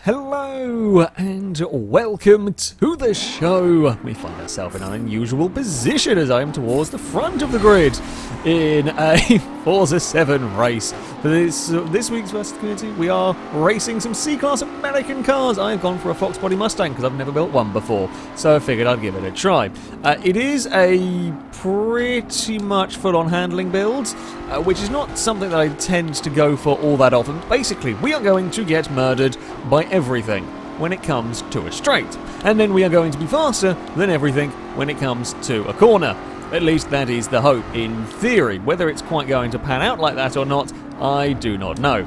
Hello and welcome to the show. We find ourselves in an unusual position as I am towards the front of the grid in a Forza 7 race. For this week's Versus Community, we are racing some C-Class American cars. I've gone for a Fox Body Mustang because I've never built one before, so I figured I'd give it a try. It is a pretty much full-on handling build, which is not something that I tend to go for all that often. Basically, we are going to get murdered by everything when it comes to a straight, and then we are going to be faster than everything when it comes to a corner. At least that is the hope in theory. Whether it's quite going to pan out like that or not, I do not know.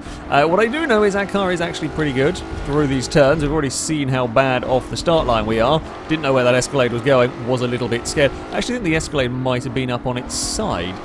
What I do know is our car is actually pretty good through these turns. We've already seen how bad off the start line we are. Didn't know where that Escalade was going, was a little bit scared. I actually think the Escalade might have been up on its side.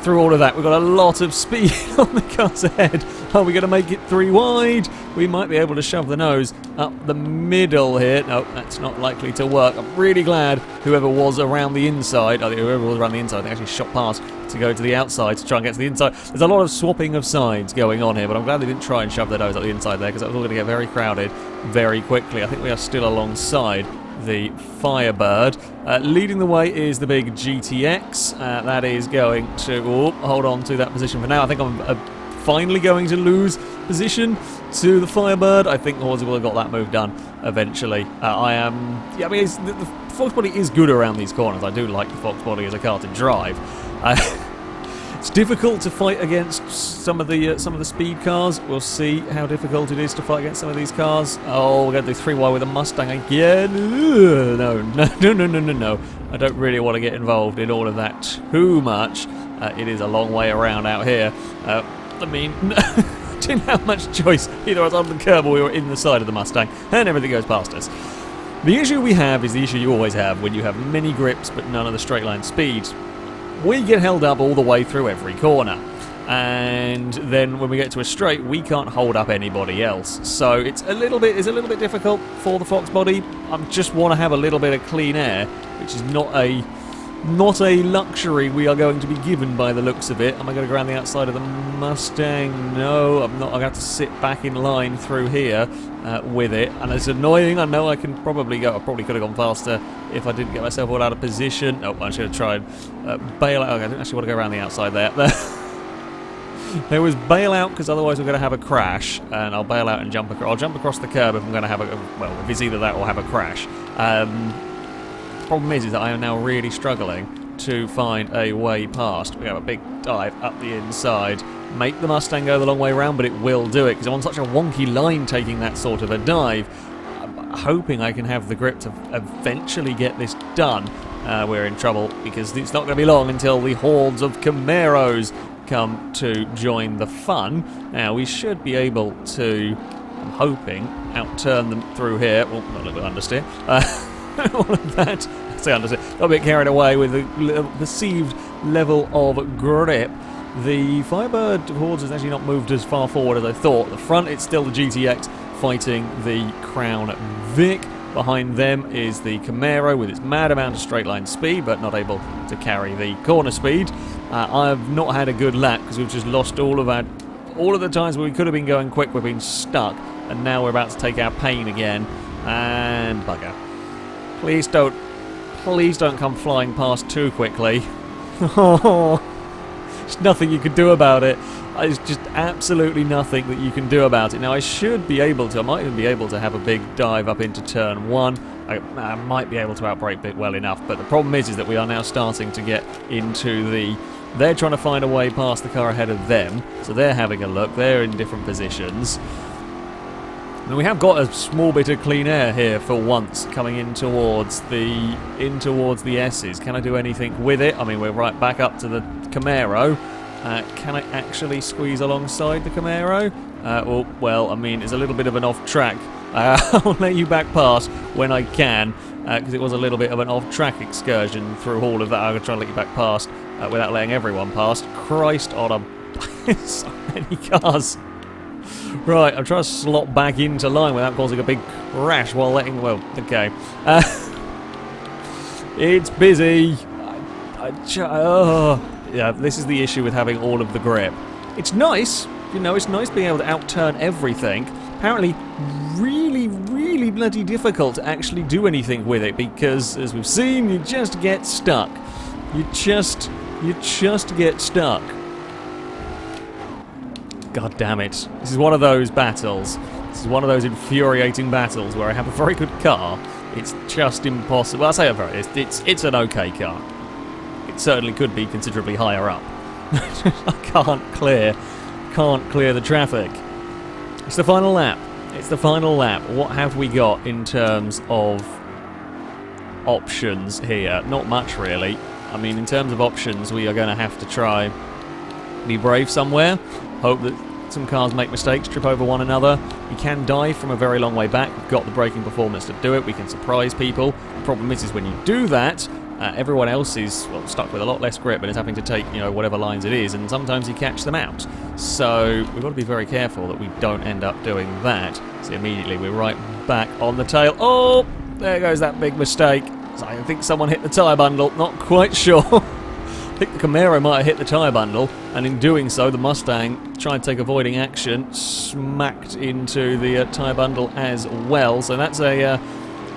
Through all of that, we've got a lot of speed on the cars ahead. Are we going to make it 3 wide? We might be able to shove the nose up the middle here. No, that's not likely to work. I'm really glad whoever was around the inside, whoever was around the inside, they actually shot past to go to the outside to try and get to the inside. There's a lot of swapping of sides going on here, but I'm glad they didn't try and shove their nose up the inside there, because that was all going to get very crowded very quickly. I think we are still alongside the Firebird. Leading the way is the big GTX. That is going to hold on to that position for now. I think I'm finally going to lose position to the Firebird. I think Horsley will have got that move done eventually. The Fox Body is good around these corners. I do like the Fox Body as a car to drive. It's difficult to fight against some of the speed cars. We'll see how difficult it is to fight against some of these cars. Oh, we're going to do 3 wide with a Mustang again. Ugh, no. I don't really want to get involved in all of that too much. It is a long way around out here. Didn't have much choice. Either I was on the curb or we were in the side of the Mustang, and everything goes past us. The issue we have is the issue you always have when you have many grips but none of the straight line speed. We get held up all the way through every corner, and then when we get to a straight, we can't hold up anybody else. So it's a little bit difficult for the Fox Body. I just want to have a little bit of clean air, which is not a luxury we are going to be given by the looks of it. Am I going to go around the outside of the Mustang? No, I'm not. I'm going to have to sit back in line through here with it, and it's annoying. I know I can probably go. I probably could have gone faster if I didn't get myself all out of position. Oh, I should have tried bail out. Okay, I didn't actually want to go around the outside there. There was bail out because otherwise we're going to have a crash, and I'll bail out and jump across. I'll jump across the curb if I'm going to have if it's either that or have a crash. Problem is that I am now really struggling to find a way past. We have a big dive up the inside, make the Mustang go the long way around, but it will do it because I'm on such a wonky line taking that sort of a dive. I'm hoping I can have the grip to eventually get this done. We're in trouble because it's not going to be long until the hordes of Camaros come to join the fun. Now we should be able to, I'm hoping, outturn them through here. Well, not a little bit understeer. All of that. Got a bit carried away with the perceived level of grip. The Firebird Hordes has actually not moved as far forward as I thought. The front, it's still the GTX fighting the Crown Vic. Behind them is the Camaro with its mad amount of straight line speed, but not able to carry the corner speed. I've not had a good lap because we've just lost all of the times where we could have been going quick. We've been stuck, and now we're about to take our pain again. And bugger. Please don't come flying past too quickly. There's nothing you can do about it. It's just absolutely nothing that you can do about it. Now I should be able to, I might even be able to have a big dive up into turn 1. I might be able to outbrake it well enough, but the problem is that we are now starting to get into they're trying to find a way past the car ahead of them, so they're having a look, they're in different positions. And we have got a small bit of clean air here for once coming in towards the S's. Can I do anything with it? I mean, we're right back up to the Camaro. Can I actually squeeze alongside the Camaro? It's a little bit of an off track. I'll let you back past when I can, because it was a little bit of an off track excursion through all of that. I'm going to try and let you back past without letting everyone past. Christ on so many cars. Right, I'm trying to slot back into line without causing a big crash while okay. It's busy. Yeah, this is the issue with having all of the grip. It's nice, it's nice being able to outturn everything, apparently really, really bloody difficult to actually do anything with it because, as we've seen, you just get stuck. You just get stuck. God damn it. This is one of those battles. This is one of those infuriating battles where I have a very good car. It's just impossible. Well, I say it's an okay car. It certainly could be considerably higher up. I can't clear the traffic. It's the final lap. It's the final lap. What have we got in terms of options here? Not much, really. I mean, in terms of options, we are going to have to try be brave somewhere. Hope that some cars make mistakes, trip over one another. We can dive from a very long way back. We've got the braking performance to do it. We can surprise people. The problem is when you do that, everyone else is stuck with a lot less grip and is having to take, whatever lines it is, and sometimes you catch them out. So we've got to be very careful that we don't end up doing that. So immediately we're right back on the tail. Oh, there goes that big mistake. So I think someone hit the tyre bundle. Not quite sure. I think the Camaro might have hit the tyre bundle, and in doing so, the Mustang tried to take avoiding action, smacked into the tyre bundle as well. So that's a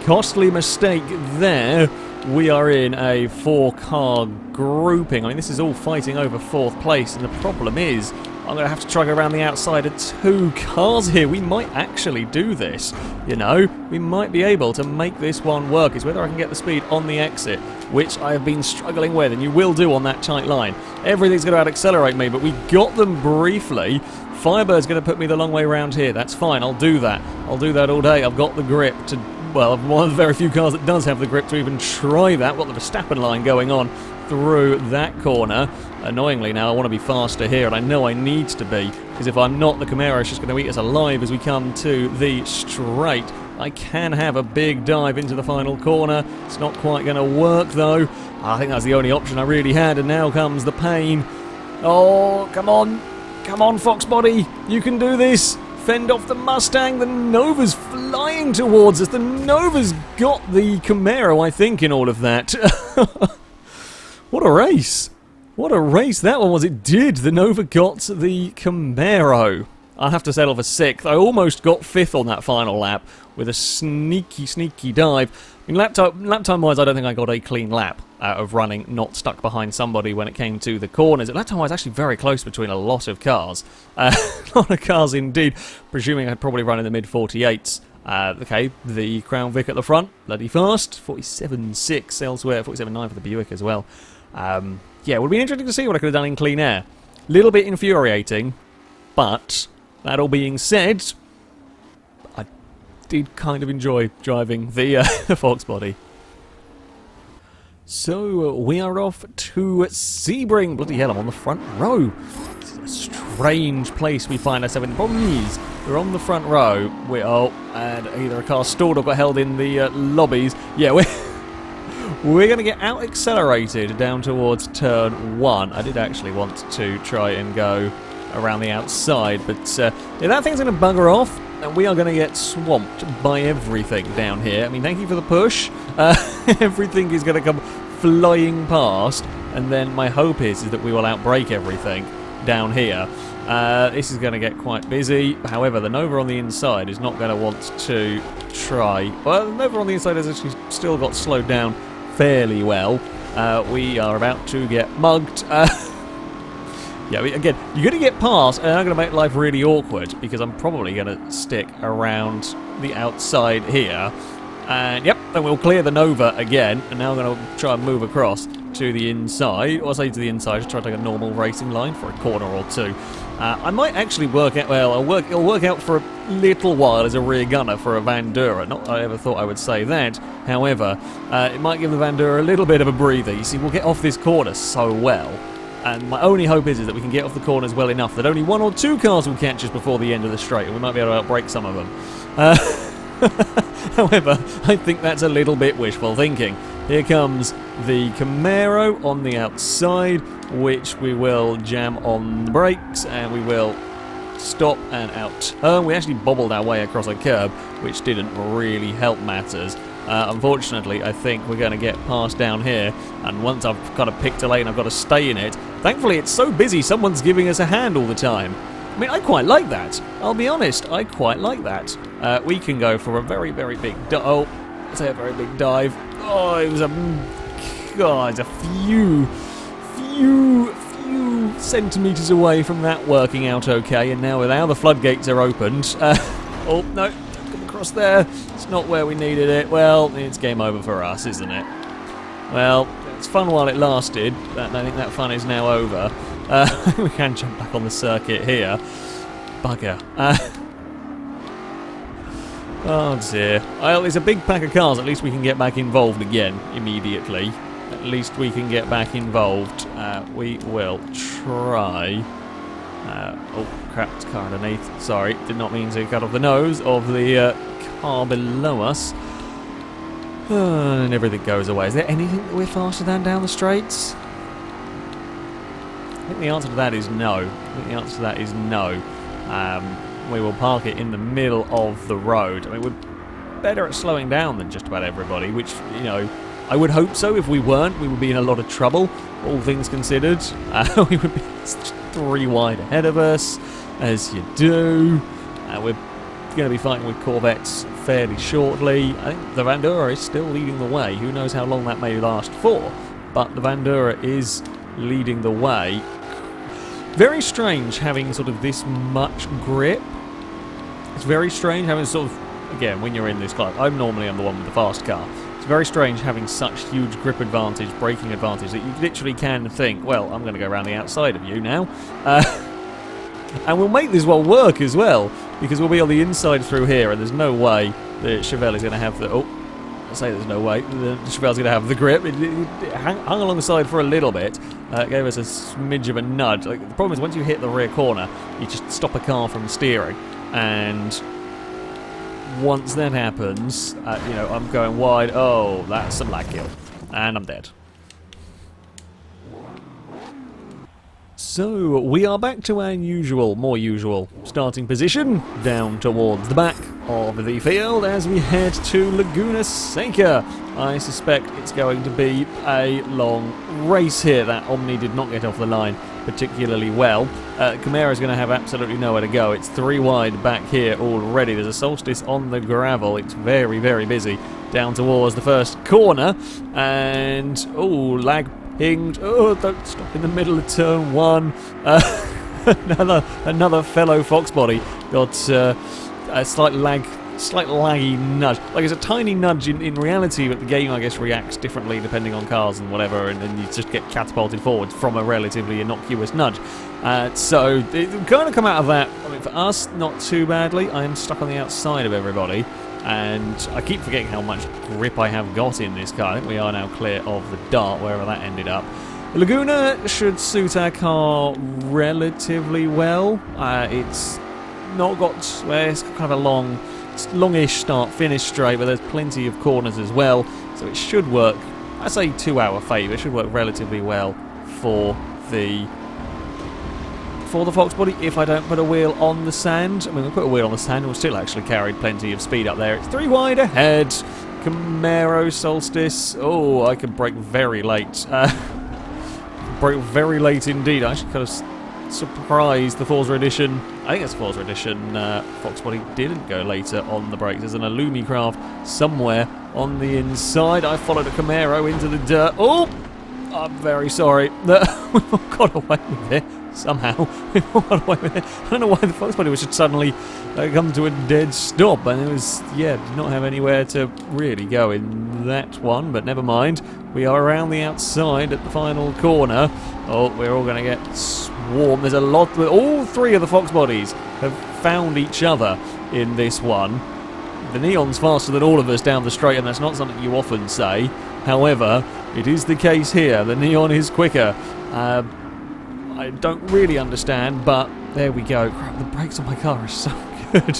costly mistake there. We are in a 4-car grouping. I mean, this is all fighting over 4th place, and the problem is I'm going to have to try to go around the outside of 2 cars here. We might actually do this, We might be able to make this one work. It's whether I can get the speed on the exit, which I have been struggling with, and you will do on that tight line. Everything's going to out-accelerate me, but we got them briefly. Firebird's going to put me the long way around here. That's fine. I'll do that. I'll do that all day. I've got the grip to... Well, I'm one of the very few cars that does have the grip to even try that. We've got the Verstappen line going on through that corner. Annoyingly now, I want to be faster here, and I know I need to be, because if I'm not, the Camaro is just going to eat us alive as we come to the straight. I can have a big dive into the final corner. It's not quite going to work, though. I think that's the only option I really had, and now comes the pain. Oh, come on. Come on, Foxbody. You can do this. Fend off the Mustang. The Nova's flying towards us. The Nova's got the Camaro, I think, in all of that. What a race. What a race that one was. It did. The Nova got the Camaro. I'll have to settle for 6th. I almost got 5th on that final lap with a sneaky dive. I mean, lap time-wise, I don't think I got a clean lap out of running, not stuck behind somebody when it came to the corners. Lap time-wise, actually very close between a lot of cars. A lot of cars indeed, presuming I'd probably run in the mid-48s. Okay, the Crown Vic at the front, bloody fast. 47.6 elsewhere, 47.9 for the Buick as well. Yeah, it would be interesting to see what I could have done in clean air. Little bit infuriating, but that all being said, I did kind of enjoy driving the Foxbody. So we are off to Sebring. Bloody hell, I'm on the front row. This is a strange place we find ourselves in. The problem is, we're on the front row. And either a car stalled or got held in the lobbies. Yeah, we're going to get out-accelerated down towards turn 1. I did actually want to try and go around the outside, but yeah, that thing's going to bugger off, and we are going to get swamped by everything down here. I mean, thank you for the push. Everything is going to come flying past, and then my hope is that we will outbrake everything down here. This is going to get quite busy. However, the Nova on the inside is not going to want to try. Well, the Nova on the inside has actually still got slowed down fairly well. We are about to get mugged. Yeah, again, you're going to get past, and I'm going to make life really awkward, because I'm probably going to stick around the outside here. And, yep, then we'll clear the Nova again, and now I'm going to try and move across to the inside. Or I say to the inside, just try to take a normal racing line for a corner or 2. I might actually work out, well, it'll work out for a little while as a rear gunner for a Vandura. Not that I ever thought I would say that. However, it might give the Vandura a little bit of a breather. You see, we'll get off this corner so well. And my only hope is that we can get off the corners well enough that only 1 or 2 cars will catch us before the end of the straight, and we might be able to outbrake some of them. However, I think that's a little bit wishful thinking. Here comes the Camaro on the outside, which we will jam on the brakes, and we will stop and out-turn. We actually bobbled our way across a curb, which didn't really help matters. Unfortunately, I think we're going to get past down here, and once I've kind of picked a lane, I've got to stay in it. Thankfully, it's so busy, someone's giving us a hand all the time. I mean, I quite like that. I'll be honest, I quite like that. We can go for a very, very big oh, let's say a very big dive. Oh, it was God, a few centimetres away from that working out okay, and now the floodgates are opened. Oh, no, don't come across there. It's not where we needed it. Well, it's game over for us, isn't it? Well, it's fun while it lasted. I think that fun is now over. We can jump back on the circuit here. Bugger. Oh dear. Well, it's a big pack of cars. At least we can get back involved again immediately. At least we can get back involved. We will try. Oh crap, it's car underneath. Sorry, did not mean to cut off the nose of the car below us. And everything goes away. Is there anything that we're faster than down the straights? I think the answer to that is no. We will park it in the middle of the road. I mean, we're better at slowing down than just about everybody, which, you know, I would hope so. If we weren't, we would be in a lot of trouble, all things considered. We would be 3 wide ahead of us, as you do. We're going to be fighting with Corvettes fairly shortly. I think the Vandura is still leading the way. Who knows how long that may last for, but the Vandura is leading the way. Very strange having sort of this much grip. It's very strange having sort of, again, when you're in this class, I'm normally the one with the fast car. It's very strange having such huge grip advantage, braking advantage, that you literally can think, well, I'm going to go around the outside of you now. And we'll make this one work as well, because we'll be on the inside through here, and there's no way that Chevelle is going to have the... Oh, I say there's no way. The Chevelle's going to have the grip. It hung alongside for a little bit. It gave us a smidge of a nudge. Like, the problem is once you hit the rear corner, you just stop a car from steering. And once that happens, you know, I'm going wide. Oh, that's some lag kill. And I'm dead. So, we are back to our usual, more usual, starting position, down towards the back of the field as we head to Laguna Seca. I suspect it's going to be a long race here. That Omni did not get off the line particularly well. Camara's going to have absolutely nowhere to go. It's 3 wide back here already. There's a Solstice on the gravel. It's very, very busy down towards the first corner. And, oh, lag pinged. Oh, don't stop in the middle of turn 1. Another fellow Fox body got a slight laggy nudge. Like, it's a tiny nudge in reality, but the game, I guess, reacts differently depending on cars and whatever, and then you just get catapulted forwards from a relatively innocuous nudge. So it kind of come out of that. I mean, for us, not too badly. I am stuck on the outside of everybody, and I keep forgetting how much grip I have got in this car. I think we are now clear of the dart, wherever that ended up. The Laguna should suit our car relatively well. It's not got, well, it's kind of a longish start-finish straight, but there's plenty of corners as well, so it should work. I say to our favour. It should work relatively well for the Fox body if I don't put a wheel on the sand. I mean, we'll put a wheel on the sand and we'll still actually carry plenty of speed up there. It's 3 wide ahead. Camaro Solstice. Oh, I can brake very late. Brake very late indeed. I actually kind of surprised the Forza Edition. I think it's Forza Edition. Fox body didn't go later on the brakes. There's an Illumi craft somewhere on the inside. I followed a Camaro into the dirt. Oh, I'm very sorry. We've all got away with it. Somehow, we've all got away with it. I don't know why the Fox body should suddenly come to a dead stop, and it was, yeah, did not have anywhere to really go in that one, but never mind. We are around the outside at the final corner. Oh, we're all going to get swarmed. There's a lot, all 3 of the Fox bodies have found each other in this one. The Neon's faster than all of us down the straight, and that's not something you often say. However, it is the case here. The Neon is quicker. I don't really understand, but there we go. Crap, the brakes on my car are so good.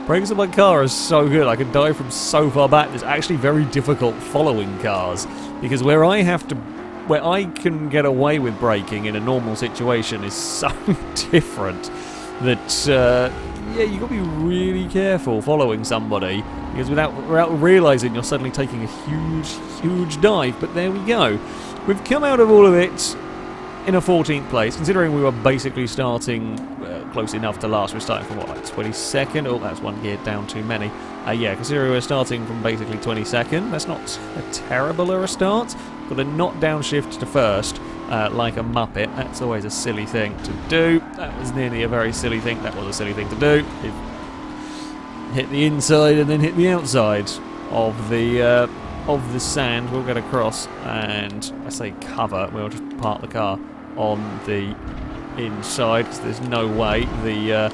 Brakes on my car are so good. I can dive from so far back. It's actually very difficult following cars, because where I can get away with braking in a normal situation is so different that yeah, you've got to be really careful following somebody, because without realising you're suddenly taking a huge dive. But there we go. We've come out of all of it in a 14th place, considering we were basically starting close enough to last. We're starting from, what, like 22nd? Oh, that's one gear down too many. Yeah, considering we're starting from basically 22nd, that's not a terrible a start. Got a not downshift to first, like a muppet. That's always a silly thing to do. That was nearly a very silly thing. That was a silly thing to do. Hit the inside and then hit the outside of the sand. We'll get across and, I say cover, we'll just park the car on the inside because there's no way the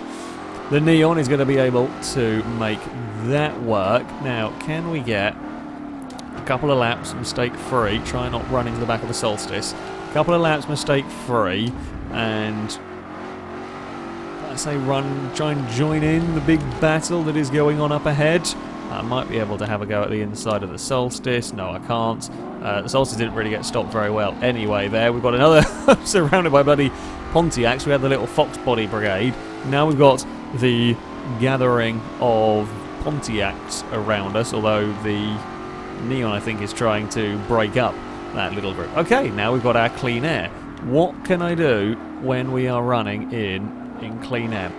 Neon is going to be able to make that work. Now, can we get a couple of laps mistake-free? Try not run into the back of the Solstice. A couple of laps mistake-free, and I say try and join in the big battle that is going on up ahead. I might be able to have a go at the inside of the Solstice. No, I can't. The Solstice didn't really get stopped very well anyway there. We've got another surrounded by bloody Pontiacs. We had the little Fox Body Brigade. Now we've got the gathering of Pontiacs around us, although the Neon, I think, is trying to break up that little group. Okay, now we've got our clean air. What can I do when we are running in clean air?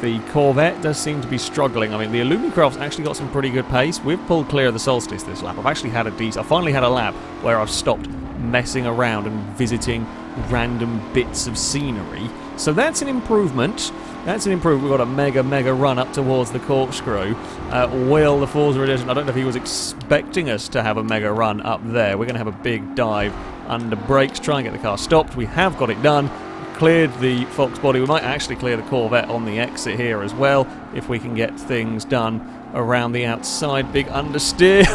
The Corvette does seem to be struggling. I mean, the Illumicraft's actually got some pretty good pace. We've pulled clear of the Solstice this lap. I finally had a lap where I've stopped messing around and visiting random bits of scenery. So that's an improvement. That's an improvement. We've got a mega run up towards the corkscrew. Will the Forza Edition, I don't know if he was expecting us to have a mega run up there. We're going to have a big dive under brakes, try and get the car stopped. We have got it done. Cleared the Fox Body. We might actually clear the Corvette on the exit here as well, if we can get things done around the outside. Big understeer.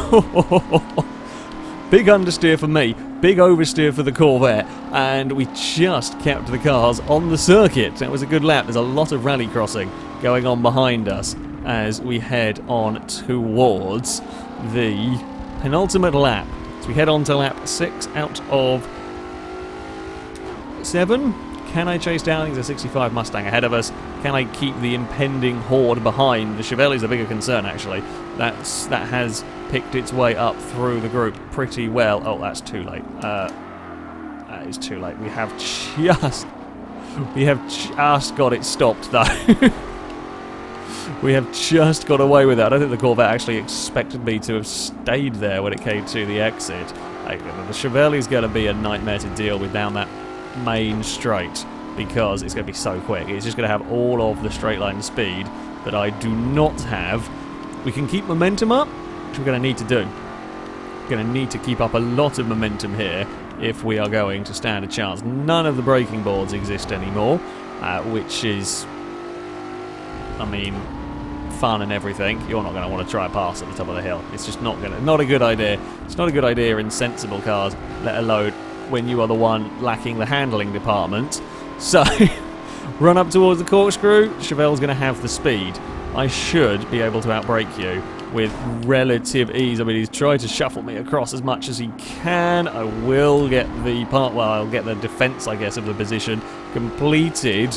Big understeer for me. Big oversteer for the Corvette. And we just kept the cars on the circuit. That was a good lap. There's a lot of rally crossing going on behind us as we head on towards the penultimate lap. So we head on to lap 6 out of 7. Can I chase down? There's a 65 Mustang ahead of us. Can I keep the impending horde behind? The Chevelle is a bigger concern, actually. That has picked its way up through the group pretty well. Oh, that's too late. That is too late. We have just got it stopped, though. We have just got away with that. I don't think the Corvette actually expected me to have stayed there when it came to the exit. The Chevelle is going to be a nightmare to deal with down that main straight because it's going to be so quick. It's just going to have all of the straight line speed that I do not have. We can keep momentum up, which we're going to need to do. We're going to need to keep up a lot of momentum here if we are going to stand a chance. None of the braking boards exist anymore, which is, I mean, fun and everything. You're not going to want to try pass at the top of the hill. It's just not a good idea. It's not a good idea in sensible cars, let alone when you are the one lacking the handling department. So, run up towards the corkscrew. Chevelle's going to have the speed. I should be able to outbrake you with relative ease. I mean, he's tried to shuffle me across as much as he can. I will get the I'll get the defense, I guess, of the position completed.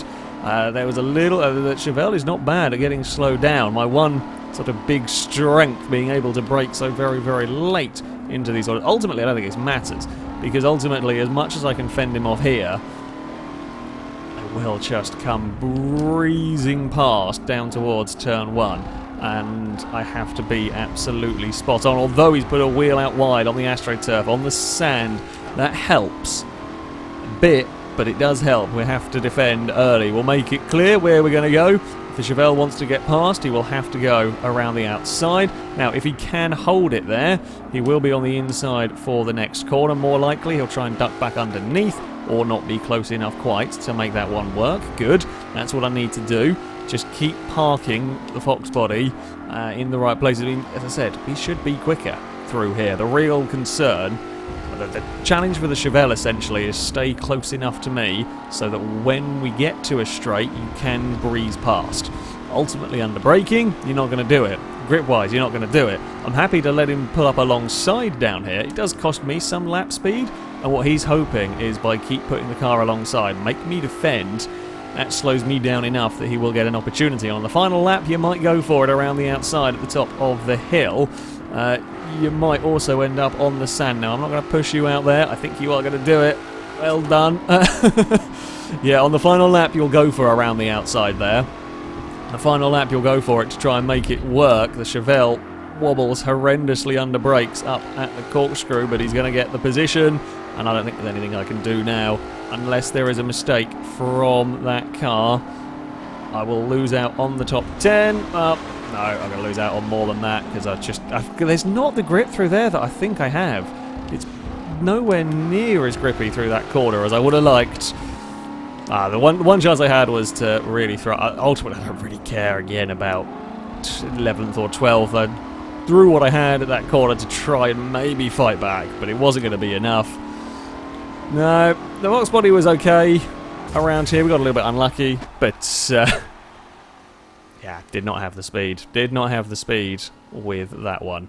There was a little... that Chevelle is not bad at getting slowed down. My one sort of big strength being able to brake so very late into these... Ultimately, I don't think it matters. Because ultimately, as much as I can fend him off here, I will just come breezing past down towards turn 1. And I have to be absolutely spot on. Although he's put a wheel out wide on the AstroTurf, on the sand, that helps a bit, but it does help. We have to defend early. We'll make it clear where we're going to go. If the Chevelle wants to get past, he will have to go around the outside. Now, if he can hold it there, he will be on the inside for the next corner. More likely, he'll try and duck back underneath or not be close enough quite to make that one work. Good. That's what I need to do. Just keep parking the Fox Body in the right places. I mean, as I said, we should be quicker through here. The real concern, the challenge for the Chevelle essentially is stay close enough to me so that when we get to a straight, you can breeze past. Ultimately, under braking, you're not going to do it. Grip-wise, you're not going to do it. I'm happy to let him pull up alongside down here. It does cost me some lap speed, and what he's hoping is by keep putting the car alongside, make me defend. That slows me down enough that he will get an opportunity. On the final lap, you might go for it around the outside at the top of the hill. You might also end up on the sand. Now, I'm not going to push you out there. I think you are going to do it. Well done. Yeah, on the final lap, you'll go for around the outside there. The final lap, you'll go for it to try and make it work. The Chevelle wobbles horrendously under brakes up at the corkscrew, but he's going to get the position, and I don't think there's anything I can do now unless there is a mistake from that car. I will lose out on the top 10. No, I'm going to lose out on more than that because there's not the grip through there that I think I have. It's nowhere near as grippy through that corner as I would have liked. The one chance I had was to really throw. Ultimately, I don't really care again about 11th or 12th. I threw what I had at that corner to try and maybe fight back, but it wasn't going to be enough. No, the box body was okay around here. We got a little bit unlucky, but yeah, did not have the speed. Did not have the speed with that one.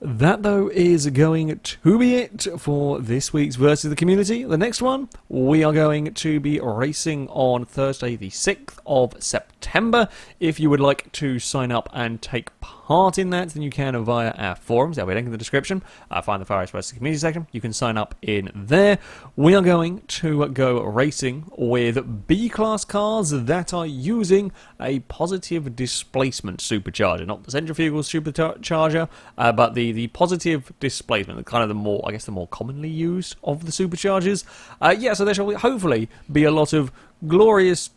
That, though, is going to be it for this week's Versus the Community. The next one, we are going to be racing on Thursday the 6th of September. If you would like to sign up and take part in that, then you can via our forums. There'll be a link in the description. Find the FailRace Versus the Community section. You can sign up in there. We are going to go racing with B-class cars that are using a positive displacement supercharger. Not the centrifugal supercharger, but the positive displacement, kind of the more, I guess, the more commonly used of the superchargers. Yeah, so there shall hopefully be a lot of glorious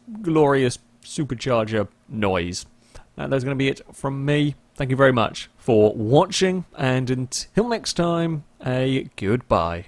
supercharger noise. And that's going to be it from me. Thank you very much for watching, and until next time, a goodbye.